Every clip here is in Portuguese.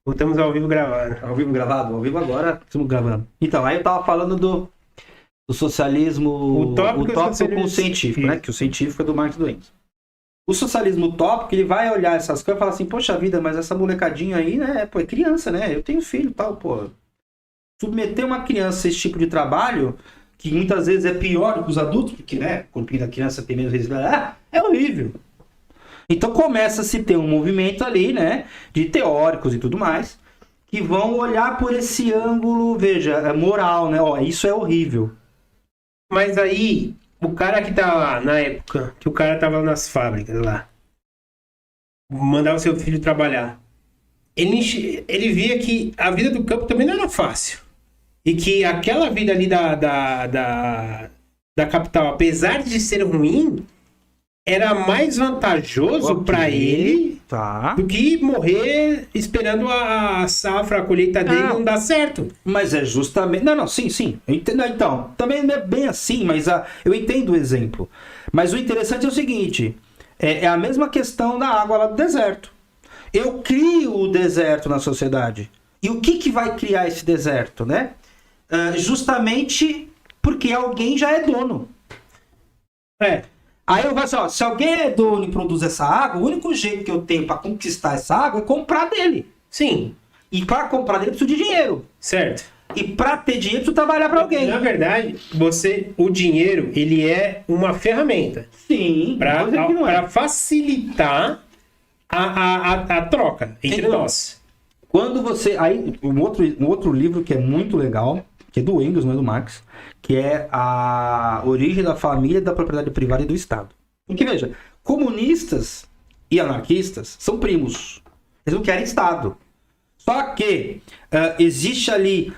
Voltamos ao vivo gravado. Ao vivo gravado? Ao vivo agora, estamos gravando. Então, aí eu tava falando do socialismo utópico com o científico, né? Que o científico é do Marx e do Engels. O socialismo utópico, ele vai olhar essas coisas e falar assim, poxa vida, mas essa molecadinha aí, né? Pô, é criança, né? Eu tenho filho e tal, pô. Submeter uma criança a esse tipo de trabalho, que muitas vezes é pior do que os adultos, porque, né? O corpinho da criança tem menos resistência, é horrível. Então começa a se ter um movimento ali, né, de teóricos e tudo mais, que vão olhar por esse ângulo, veja, moral, né, ó, isso é horrível. Mas aí, o cara que tá lá, na época, que o cara tava nas fábricas lá, mandava o seu filho trabalhar, ele via que a vida do campo também não era fácil. E que aquela vida ali da capital, apesar de ser ruim, era mais vantajoso para ele do que morrer esperando a safra, a colheita dele não dar certo. Mas é justamente... Não, sim. Eu entendo. Então, também não é bem assim, mas eu entendo o exemplo. Mas o interessante é o seguinte, é a mesma questão da água lá do deserto. Eu crio o deserto na sociedade. E o que vai criar esse deserto, né? Justamente porque alguém já é dono. Aí eu vou assim, ó, se alguém é dono e produz essa água, o único jeito que eu tenho para conquistar essa água é comprar dele. Sim. E para comprar dele eu preciso de dinheiro. Certo. E para ter dinheiro eu preciso trabalhar para alguém. Na verdade, o dinheiro, ele é uma ferramenta. Sim. Para facilitar a troca entre nós. Quando você... Aí, um outro livro que é muito legal, que é do Engels, não é do Marx, que é a origem da família, da propriedade privada e do Estado. Porque, veja, comunistas e anarquistas são primos. Eles não querem Estado. Só que existe ali...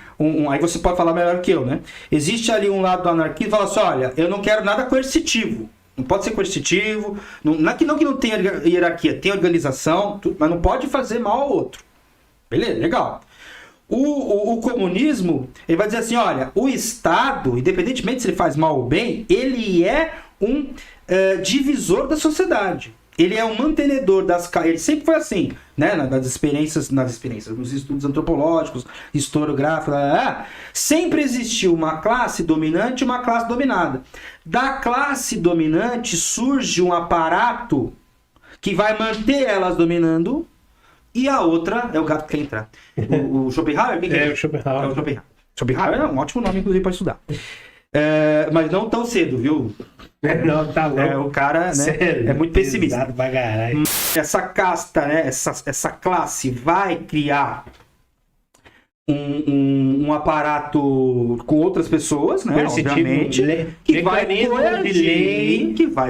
aí você pode falar melhor que eu, né? Existe ali um lado do anarquismo que fala assim, olha, eu não quero nada coercitivo. Não pode ser coercitivo. Não é que não tenha hierarquia, tem organização, mas não pode fazer mal ao outro. Beleza, legal. O comunismo, ele vai dizer assim, olha, o Estado, independentemente se ele faz mal ou bem, ele é um divisor da sociedade. Ele é um mantenedor ele sempre foi assim, né? Nas experiências, nos estudos antropológicos, historiográficos, sempre existiu uma classe dominante e uma classe dominada. Da classe dominante surge um aparato que vai manter elas dominando. E a outra é o gato que quer entrar. O Schopenhauer? O Schopenhauer. É o Schopenhauer. Schopenhauer é um ótimo nome, inclusive, para estudar. Mas não tão cedo, viu? Não, tá louco. O cara, né, sério, é muito pessimista. Essa casta, né, essa classe vai criar um aparato com outras pessoas, né? Obviamente. Que vai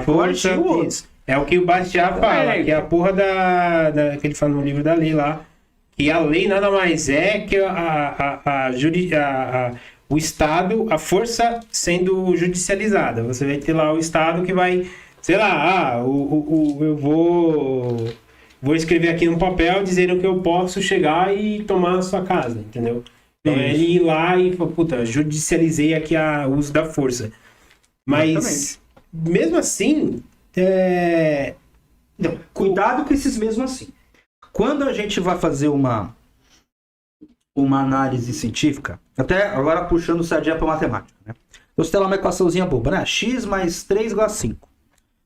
coercir o outro. É o que o Bastiat fala, que é a porra que ele fala no livro da lei lá. Que a lei nada mais é que o Estado, a força sendo judicializada. Você vai ter lá o Estado que vai, sei lá, eu vou escrever aqui no papel dizendo que eu posso chegar e tomar a sua casa, entendeu? Então ele ir lá e falar, puta, judicializei aqui o uso da força. Mas, mesmo assim... Não, cuidado com esses mesmo assim. Quando a gente vai fazer uma análise científica, até agora puxando o sardinha para matemática, né? Você tem lá uma equaçãozinha boba, né? X mais 3 igual a 5.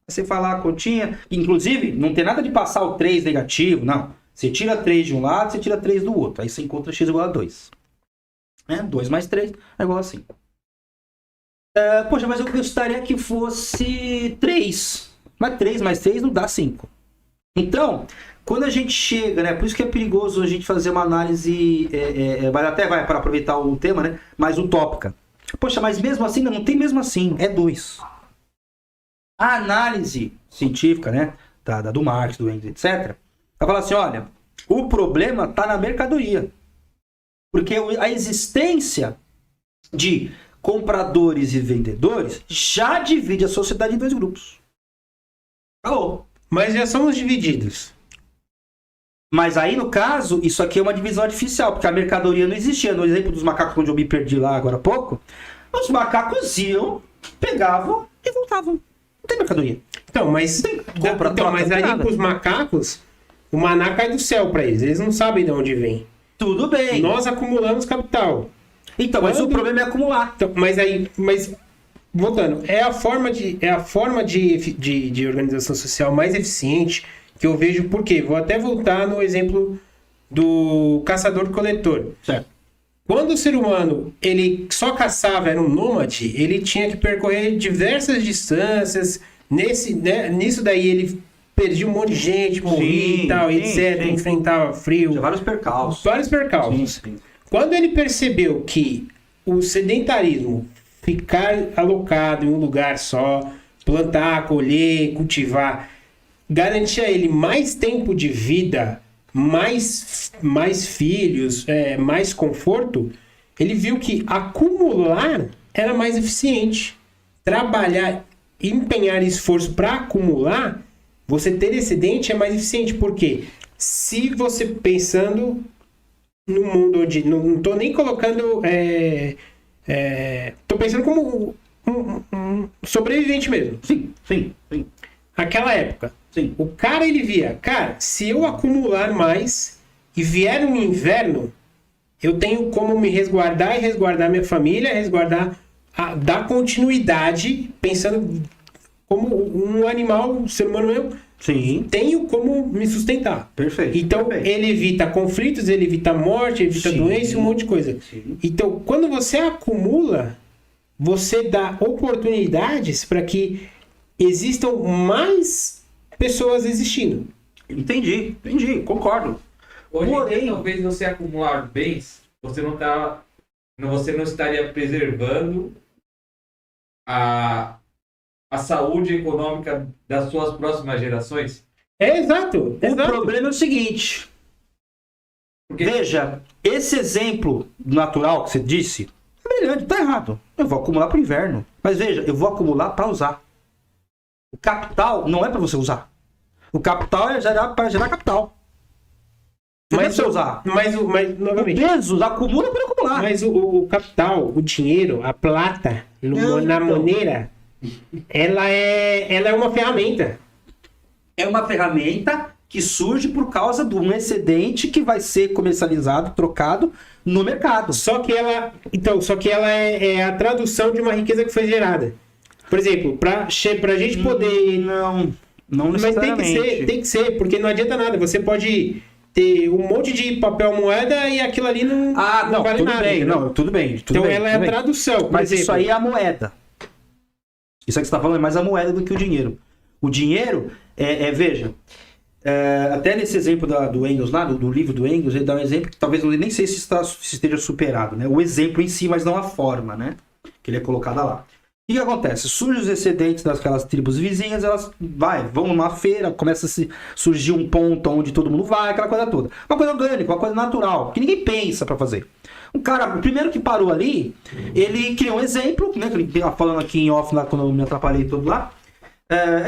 Você fala a continha, inclusive não tem nada de passar o 3 negativo, não. Você tira 3 de um lado, você tira 3 do outro. Aí você encontra x igual a 2. 2 mais 3 é igual a 5. Poxa, mas eu gostaria que fosse 3. Mas 3 mais 3 não dá 5. Então, quando a gente chega, né? Por isso que é perigoso a gente fazer uma análise, até vai para aproveitar o tema, né? Mais utópica. Poxa, mas mesmo assim, não tem mesmo assim, é 2. A análise científica, né? Do Marx, do Engels, etc. Vai falar assim, olha, o problema está na mercadoria. Porque a existência de compradores e vendedores já divide a sociedade em 2 grupos. Acabou. Mas já somos divididos. Mas aí, no caso, isso aqui é uma divisão artificial, porque a mercadoria não existia. No exemplo dos macacos, onde eu me perdi lá agora há pouco, os macacos iam, pegavam e voltavam. Não tem mercadoria. Então, mas mas aí com os macacos, o maná cai do céu pra eles. Eles não sabem de onde vem. Tudo bem. Nós acumulamos capital. Então, mas o problema é acumular. Então, mas voltando, é a forma de organização social mais eficiente que eu vejo. Por quê? Vou até voltar no exemplo do caçador-coletor. Certo. Quando o ser humano ele só caçava, era um nômade, ele tinha que percorrer diversas distâncias. Nisso daí ele perdia um monte de gente, morria e tal, etc. Enfrentava frio. Tinha vários percalços. Vários percalços. Sim. Quando ele percebeu que o sedentarismo, ficar alocado em um lugar só, plantar, colher, cultivar, garantia a ele mais tempo de vida, mais filhos, mais conforto, ele viu que acumular era mais eficiente. Trabalhar, empenhar esforço para acumular, você ter excedente é mais eficiente. Por quê? Se você pensando no mundo onde... Não estou nem colocando... Estou pensando como um sobrevivente mesmo. Sim. Aquela época. Sim. O cara, ele via... Cara, se eu acumular mais e vier um inverno, eu tenho como me resguardar e resguardar minha família, dar continuidade, pensando como um animal, um ser humano mesmo. Sim. Tenho como me sustentar. Perfeito. Então, perfeito. ele evita conflitos, ele evita morte, evita Sim. doença, um monte de coisa. Sim. Então, quando você acumula, você dá oportunidades para que existam mais pessoas existindo. Entendi, concordo. Hoje, em dia, Porém, talvez você acumular bens, você não estaria preservando a saúde econômica das suas próximas gerações. Exato. o problema é o seguinte. Porque Veja, esse exemplo natural que você disse, é brilhante, tá errado. Eu vou acumular para o inverno. Mas veja, eu vou acumular para usar. O capital não é para você usar. O capital é para gerar capital. Não é para você usar. Mas O novamente... peso acumula para acumular. Mas o capital, o dinheiro, a plata, na moneda, ela é uma ferramenta. É uma ferramenta que surge por causa de um excedente que vai ser comercializado, trocado no mercado. Só que ela é a tradução de uma riqueza que foi gerada. Por exemplo, para a gente poder... Não Mas necessariamente. tem que ser, porque não adianta nada. Você pode ter um monte de papel moeda e aquilo ali não vale tudo nada. bem, entendeu? não, tudo bem. Tudo Então bem, ela é tudo a bem. tradução. Por Mas exemplo, isso aí é a moeda. Isso aí que você está falando é mais a moeda do que o dinheiro. O dinheiro, veja, até nesse exemplo do Engels lá, do livro do Engels, ele dá um exemplo que talvez nem sei se esteja superado, né? O exemplo em si, mas não a forma, né? Que ele é colocada lá. O que acontece? Surgem os excedentes daquelas tribos vizinhas, elas vão numa feira, começa a surgir um ponto onde todo mundo vai, aquela coisa toda. Uma coisa orgânica, uma coisa natural, que ninguém pensa para fazer. O primeiro que parou ali, ele criou um exemplo, né? Que ele falando aqui em off, lá, quando eu me atrapalhei todo lá.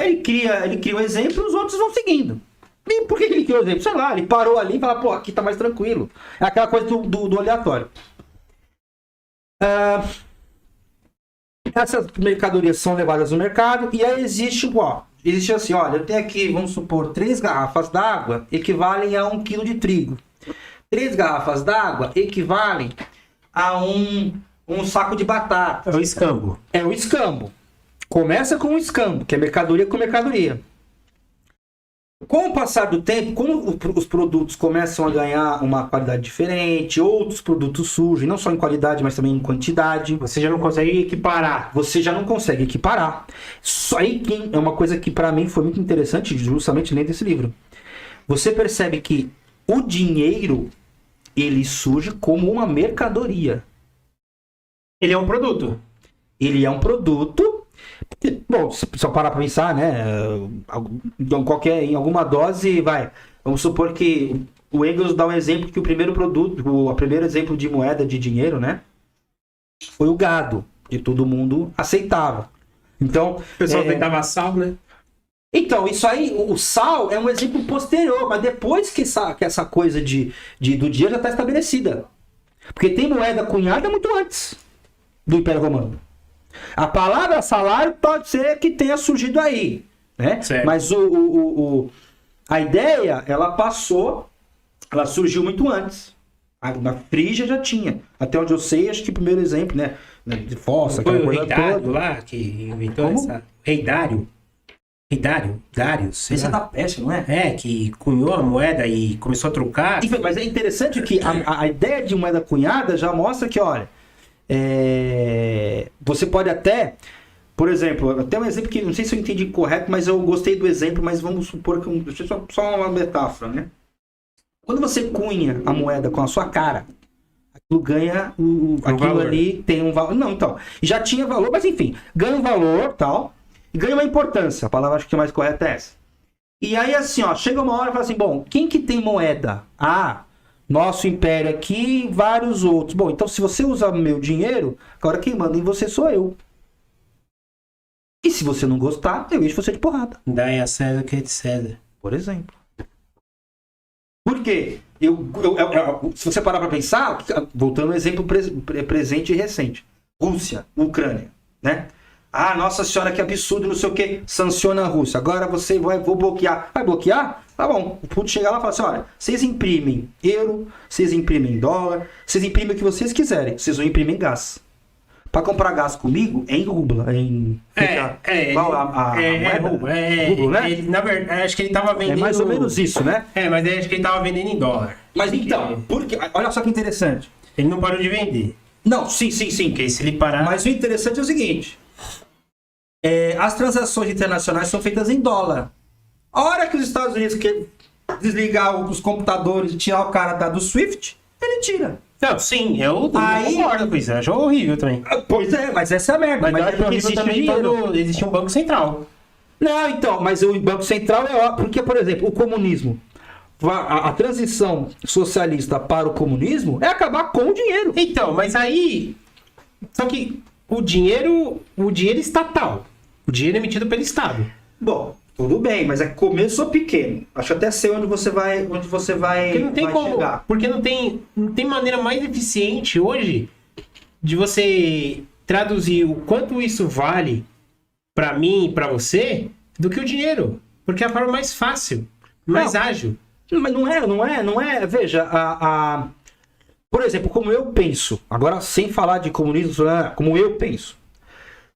Ele cria um exemplo e os outros vão seguindo. E por que ele criou o exemplo? Sei lá, ele parou ali e falou, pô, aqui tá mais tranquilo. É aquela coisa do aleatório. Essas mercadorias são levadas no mercado e aí existe assim, olha, eu tenho aqui, vamos supor, 3 garrafas d'água equivalem a 1 quilo de trigo. 3 garrafas d'água equivalem a um saco de batata. é o escambo. É o escambo. Começa com o escambo, que é mercadoria com mercadoria. Com o passar do tempo, quando os produtos começam a ganhar uma qualidade diferente, outros produtos surgem, não só em qualidade, mas também em quantidade. Você já não consegue equiparar. Você já não consegue equiparar. Isso aí é uma coisa que para mim foi muito interessante, justamente lendo esse livro. Você percebe que o dinheiro, ele surge como uma mercadoria. Ele é um produto. Ele é um produto. Bom, se eu parar para pensar, né? Em alguma dose, vamos supor que o Engels dá um exemplo que o primeiro exemplo de moeda de dinheiro, né? Foi o gado, que todo mundo aceitava. Então, O pessoal tentava sal, né? Então, isso aí, o sal é um exemplo posterior, mas depois que essa coisa do dinheiro já está estabelecida. Porque tem moeda cunhada muito antes do Império Romano. A palavra salário pode ser que tenha surgido aí, né? Certo. Mas a ideia, ela surgiu muito antes. Na Frígia já tinha. Até onde eu sei, acho que o primeiro exemplo, né? De fossa, Foi aquela o coisa rei Dário toda. lá que inventou Como? essa. Rei Dário. Rei Dário. Dários. sei Esse é lá. da peste, não é? É, que cunhou a moeda e começou a trocar. Enfim, mas é interessante que a ideia de moeda cunhada já mostra que, olha, você pode até, por exemplo, até um exemplo que não sei se eu entendi correto, mas eu gostei do exemplo, mas vamos supor que deixa eu só uma metáfora, né? Quando você cunha a moeda com a sua cara, aquilo ganha aquilo valor. ali tem um valor. Não, então, já tinha valor, mas enfim, ganha um valor, tal, e ganha uma importância. A palavra acho que é mais correta é essa. E aí, assim, ó, chega uma hora e fala assim, bom, quem que tem moeda? Ah, nosso império aqui e vários outros. Bom, então se você usar meu dinheiro, agora quem manda em você sou eu. E se você não gostar, eu encho você de porrada, Dai a César o que é de César. por exemplo. Por quê? Se você parar pra pensar, voltando ao exemplo presente e recente. Rússia, Ucrânia, né? Ah, nossa senhora, que absurdo, não sei o que. Sanciona a Rússia. Agora vou bloquear. Vai bloquear? Tá bom. O Putin chega lá e fala assim, olha, vocês imprimem euro, vocês imprimem dólar, vocês imprimem o que vocês quiserem. Vocês vão imprimir gás. Pra comprar gás comigo, é em rubla. Qual a moeda? Rublo, né? Na verdade, acho que ele tava vendendo. É mais ou menos isso, né? Mas aí acho que ele tava vendendo em dólar. Mas então, olha só que interessante. Ele não parou de vender. Não, sim. Porque se ele parar. Mas o interessante é o seguinte. As transações internacionais são feitas em dólar. A hora que os Estados Unidos querem desligar os computadores e tirar o cara do SWIFT, ele tira. Não, sim, eu Aí- concordo com isso. Eu acho horrível também. Pois é, mas essa é a merda. Mas eu é acho porque horrível existe também dinheiro. quando existe um banco central. Não, então, mas o Banco Central é óbvio. Porque, por exemplo, o comunismo, a transição socialista para o comunismo é acabar com o dinheiro. Então, mas aí. Só que o dinheiro estatal. O dinheiro emitido pelo Estado. Bom, tudo bem, mas é que começou pequeno. Acho até sei onde você vai Porque não tem vai como. chegar. Porque não tem maneira mais eficiente hoje de você traduzir o quanto isso vale pra mim e pra você do que o dinheiro. Porque é a forma mais fácil, mais Não. ágil. Mas não é. Veja, por exemplo, como eu penso, agora sem falar de comunismo, como eu penso.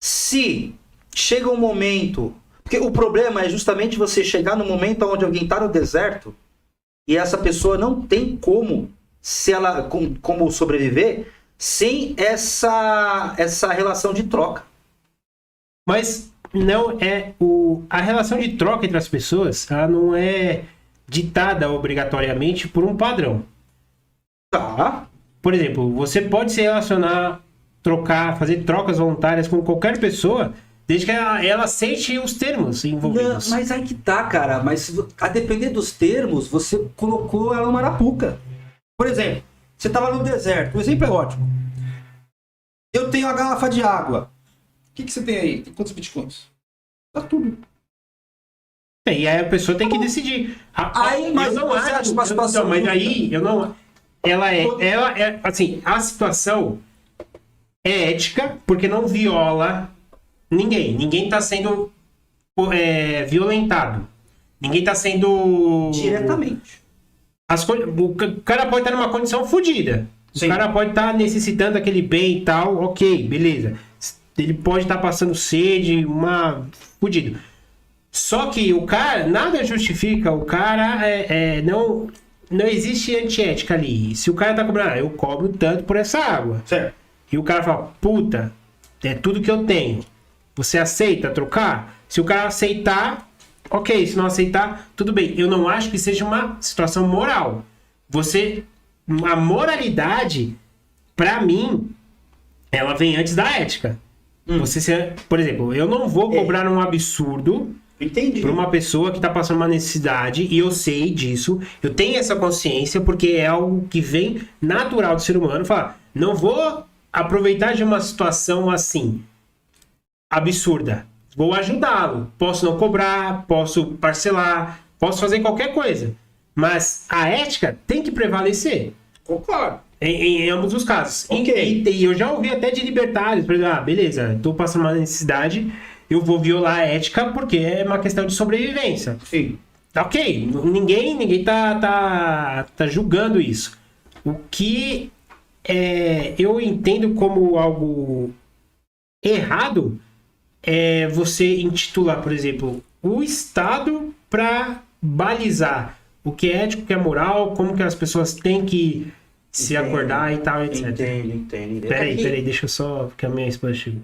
Se chega um momento. Porque o problema é justamente você chegar no momento onde alguém está no deserto e essa pessoa não tem como sobreviver sem essa relação de troca. Mas não é a relação de troca entre as pessoas, ela não é ditada obrigatoriamente por um padrão. Tá. Por exemplo, você pode se relacionar, trocar, fazer trocas voluntárias com qualquer pessoa, desde que ela aceite os termos envolvidos. Não, mas aí que tá, cara. Mas a depender dos termos, você colocou ela numa arapuca. Por exemplo, você tava no deserto. O exemplo é ótimo. Eu tenho a garrafa de água. O que você tem aí? Tem quantos bitcoins? Tá tudo. E aí a pessoa tem que decidir. Aí, mas eu não você acha uma situação mas muito- aí eu não. Ela é assim, a situação é ética porque não viola ninguém. Ninguém está sendo violentado. Ninguém está sendo Diretamente. O cara pode estar numa condição fodida. Sim. O cara pode estar necessitando aquele bem e tal, ok, beleza. Ele pode estar passando sede, fudido. Só que o cara, nada justifica, o cara não existe antiética ali. Se o cara tá cobrando, eu cobro tanto por essa água. Certo. E o cara fala, puta, é tudo que eu tenho. Você aceita trocar? Se o cara aceitar, ok. Se não aceitar, tudo bem. Eu não acho que seja uma situação moral. A moralidade, pra mim, ela vem antes da ética. Por exemplo, eu não vou cobrar um absurdo Entendi. para uma pessoa que está passando uma necessidade, e eu sei disso, eu tenho essa consciência, porque é algo que vem natural do ser humano. Falar, não vou aproveitar de uma situação assim, absurda. Vou ajudá-lo. Posso não cobrar, posso parcelar, posso fazer qualquer coisa. Mas a ética tem que prevalecer. Concordo. Em ambos os casos. Ok. E eu já ouvi até de libertários, por exemplo, beleza, estou passando uma necessidade, eu vou violar a ética porque é uma questão de sobrevivência. Sim. Ok, ninguém tá julgando isso. O que eu entendo como algo errado é você intitular, por exemplo, o Estado para balizar o que é ético, o que é moral, como que as pessoas têm que se acordar e tal, etc. Entendo. Peraí, deixa eu só... Porque a minha esposa chegou.